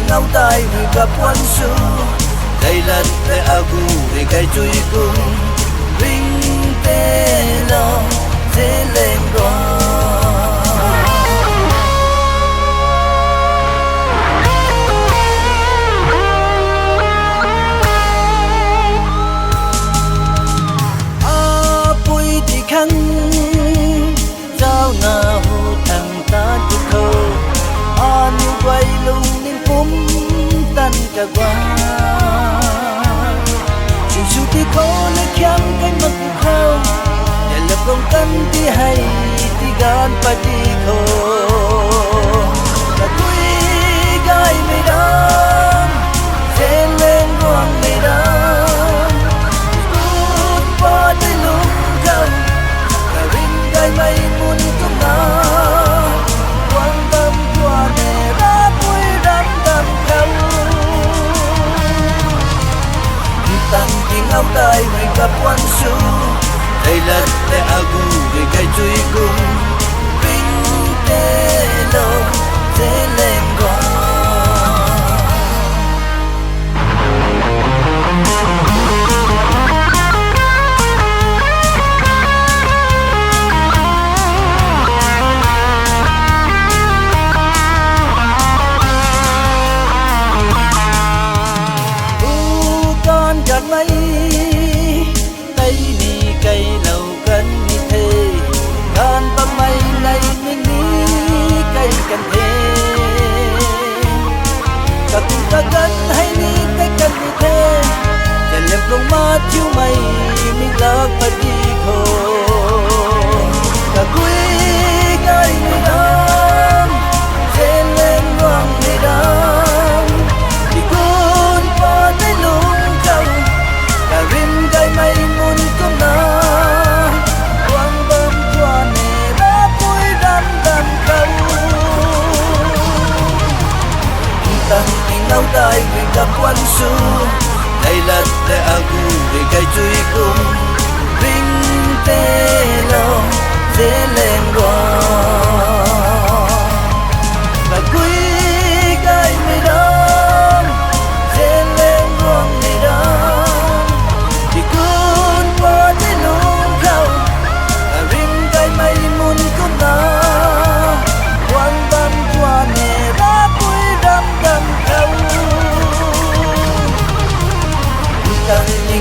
ngau tai hui kapuan su dei lan te agu de kai chui kum ring te lo te lên go khăn giao na hu thằng ta tu thâu an quay lung nên cúm tan cả qua chuyện su ti khó lấy khăn cái mặt khâu để lập công tân ti hay ti gan pa ti khô là quý gai mây đan trên lên ruộng mây đan cút qua tới lúc khâu gai mây muôn tung na quan tâm qua nề đã vui đắm đắm khăn tăng tiếng áo tai người gặp quan su đây là để agu người gai chui cùng vinh tê lô tê lên go mây tây ni cây lầu cân ni thê gan băng mây này mình đi cây cần thê gặp ta cân hay ni cây cần ni thê để lập lông ma chiếu mây mình lắc mà đi khô cả quý cây mi đam trên lên ruộng mi đam đi cuốn qua tới lúc rin gai mây muôn tung na quang bơm qua nề đã vui đắm đắm khâu tăng tiếng áo tai người gặp quan su đây là để agu để gai chui cùng ring tê lo dễ lên go và quý gai mây đam dễ lên ruộng mây đam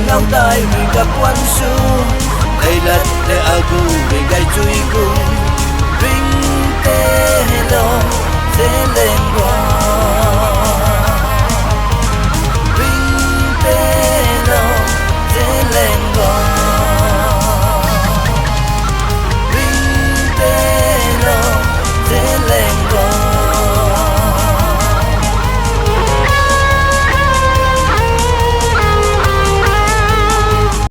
ngau tai người gặp quan su đây là để agu để gai chui cùng ring tê lo dễ lên